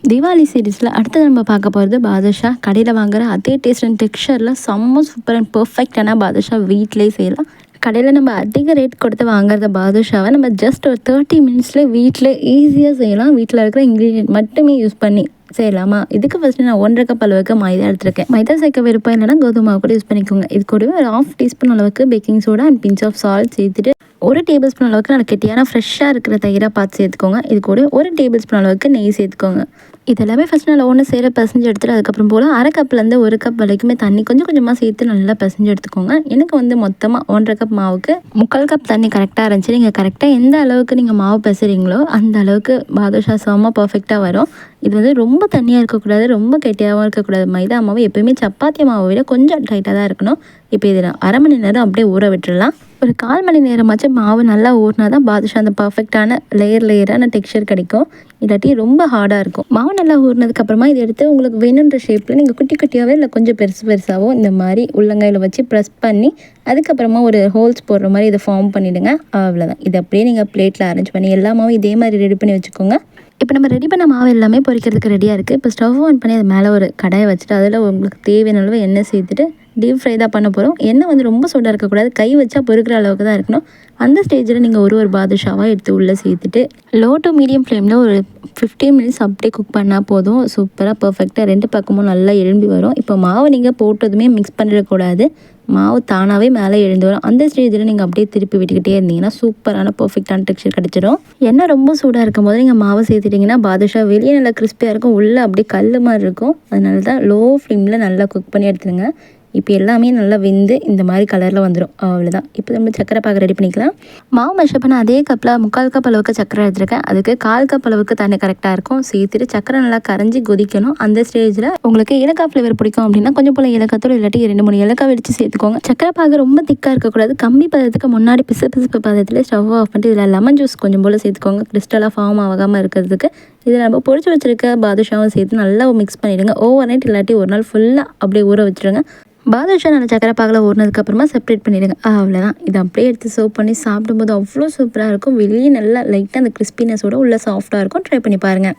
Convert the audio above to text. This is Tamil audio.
தீபாவளி சீரீஸில் அடுத்தது நம்ம பார்க்க போகிறது பாதுஷா. கடையில் வாங்குற அதே டேஸ்ட் அண்ட் டெக்ஸ்சரில் செம்ம சூப்பர் அண்ட் பர்ஃபெக்டான பாதுஷா வீட்டிலே செய்யலாம். கடையில் நம்ம அதிக ரேட் கொடுத்து வாங்குறத பாதுஷாவை நம்ம ஜஸ்ட் ஒரு 30 மினிட்ஸில் வீட்டில் ஈஸியாக செய்யலாம். வீட்டில் இருக்கிற இன்க்ரீடியன்ட் மட்டுமே யூஸ் பண்ணி செய்யலாமா? இதுக்கு ஃபஸ்ட்டு நான் 1.5 கப் அளவுக்கு மைதா எடுத்துருக்கேன். மைதா சேர்க்க விருப்பம் இல்லைனா கோதுமை மாவு கூட யூஸ் பண்ணிக்கோங்க. இது கூடவே ஒரு 1/2 டீஸ்பூன் அளவுக்கு baking soda and pinch of salt சேர்த்துட்டு 1 டேபிள் ஸ்பூன் அளவுக்கு நல்ல கெட்டியான ஃப்ரெஷ்ஷாக இருக்கிற தயிராக பார்த்து சேர்த்துக்கோங்க. இது கூட 1 டேபிள் ஸ்பூன் அளவுக்கு நெய் சேர்த்துக்கோங்க. இதெல்லாமே ஃபஸ்ட் நல்லா ஒன்று சேர பிசைஞ்சு எடுத்துகிட்டு அதுக்கப்புறம் போல் 1/2 கப்லேருந்து 1 கப் வரைக்குமே தண்ணி கொஞ்சம் கொஞ்சமாக சேர்த்து நல்லா பிசைஞ்சு எடுத்துக்கோங்க. எனக்கு வந்து மொத்தமாக 1.5 கப் மாவுக்கு 3/4 கப் தண்ணி கரெக்டாக இருந்துச்சு. நீங்கள் கரெக்டாக எந்த அளவுக்கு நீங்கள் மாவு பிசைறீங்களோ அந்த அளவுக்கு பாதுஷா செம்ம பர்ஃபெக்டாக வரும். இது வந்து ரொம்ப தண்ணியாக இருக்கக்கூடாது, ரொம்ப கெட்டியாகவும் இருக்கக்கூடாது. மைதா மாவு எப்போயுமே சப்பாத்தி மாவை விட கொஞ்சம் டைட்டாக தான் இருக்கணும். இப்போ இதில் 1/2 மணி நேரம் அப்படியே ஊற விட்டுடலாம். ஒரு 1/4 மணி நேரமாச்சும் மாவு நல்லா ஊறினா தான் பாதுஷா அந்த பர்ஃபெக்டான லேயரான டெக்ஸ்சர் கிடைக்கும். இல்லாட்டி ரொம்ப ஹார்டாக இருக்கும். மாவு நல்லா ஊறினதுக்கப்புறமா இதை எடுத்து உங்களுக்கு வேணுன்ற ஷேப்பில் நீங்கள் குட்டி குட்டியாகவே இல்லை கொஞ்சம் பெருசாகவோ இந்த மாதிரி உள்ளங்கையில் வச்சு ப்ரெஸ் பண்ணி அதுக்கப்புறமா ஒரு ஹோல்ஸ் போடுற மாதிரி இதை ஃபார்ம் பண்ணிவிடுங்க. அவ்வளோதான். இதை அப்படியே நீங்கள் பிளேட்டில் அரேஞ்ச் பண்ணி எல்லா மாவும் இதே மாதிரி ரெடி பண்ணி வச்சுக்கோங்க. இப்போ நம்ம ரெடி பண்ண மாவு எல்லாமே பொரிக்கிறதுக்கு ரெடியாக இருக்குது. இப்போ ஸ்டவ் ஆன் பண்ணி அது மேலே ஒரு கடாயை வச்சுட்டு அதில் உங்களுக்கு தேவையான அளவு எண்ணெய் சேர்த்துட்டு டீப் ஃப்ரை தான் பண்ண போகிறோம். எண்ணெய் வந்து ரொம்ப சூடாக இருக்கக்கூடாது, கை வச்சா பொறுக்கிற அளவுக்கு தான் இருக்கணும். அந்த ஸ்டேஜில் நீங்கள் ஒரு பாதுஷாவாக எடுத்து உள்ளே சேர்த்துட்டு லோ டு மீடியம் ஃப்ளேமில் ஒரு 15 மினிட்ஸ் அப்படியே குக் பண்ணால் போதும். சூப்பராக பர்ஃபெக்டாக 2 பக்கமும் நல்லா எழும்பி வரும். இப்போ மாவு நீங்கள் போட்டதுமே மிக்ஸ் பண்ணிடக்கூடாது, மாவு தானாகவே மேலே எழுந்து வரும். அந்த ஸ்டேஜில் நீங்கள் அப்படியே திருப்பி விட்டுக்கிட்டே இருந்தீங்கன்னா சூப்பரான பர்ஃபெக்டான டெக்ஸ்சர் கிடச்சிடும். எண்ணெய் ரொம்ப சூடாக இருக்கும் போது நீங்கள் மாவை சேர்த்துட்டிங்கன்னா பாதுஷா வெளியே நல்லா கிறிஸ்பியாக இருக்கும், உள்ளே அப்படியே கல் மாதிரி இருக்கும். அதனால தான் லோ ஃப்ளேமில் நல்லா குக் பண்ணி எடுத்துருங்க. இப்போ எல்லாமே நல்லா வெந்து இந்த மாதிரி கலரில் வந்துடும். அவ்வளோதான். இப்போ நம்ம சக்கரை பாகு ரெடி பண்ணிக்கலாம். மாவு மெஷர் பண்ண அதே கப்பில் 3/4 கப் அளவுக்கு சக்கரை எடுத்துருக்கேன். அதுக்கு 1/4 கப் அளவுக்கு தண்ணி கரெக்டாக இருக்கும். சேர்த்துட்டு சக்கரை நல்லா கரைஞ்சி கொதிக்கணும். அந்த ஸ்டேஜில் உங்களுக்கு ஏலக்காய் ஃப்ளேவர் பிடிக்கும் அப்படின்னா கொஞ்சம் போல் ஏலக்காத்தூள் இல்லாட்டி 2-3 ஏலக்காய் வெடித்து சேர்த்துக்கோங்க. சக்கரை பாகு ரொம்ப திக்காக இருக்கக்கூடாது, கம்மி பதத்துக்கு முன்னாடி பிசு பதத்தில் ஸ்டவ் ஆஃப் பண்ணிட்டு இதில் லெமன் ஜூஸ் கொஞ்சம் போல் சேர்த்துக்கோங்க. கிறிஸ்டலாக ஃபார்ம் ஆகாமல் இருக்கிறதுக்கு. இதில் நம்ம பொரிச்சு வச்சுருக்க பாதுஷாவும் சேர்த்து நல்லா மிக்ஸ் பண்ணிவிடுங்க. ஓவர் நைட் இல்லாட்டி ஒரு நாள் ஃபுல்லாக அப்படியே ஊற வச்சுருங்க. பாதுஷா நல்ல சக்கரை பாகில் ஊறினதுக்கப்புறமா செப்பரேட் பண்ணிவிடுங்க. அவ்வளோதான். இதை அப்படியே எடுத்து சர்வ் பண்ணி சாப்பிடும்போது அவ்வளோ சூப்பராக இருக்கும். வெளியே நல்லா லைட்டாக அந்த கிறிஸ்பினஸோட உள்ள சாஃப்டாக இருக்கும். ட்ரை பண்ணி பாருங்கள்.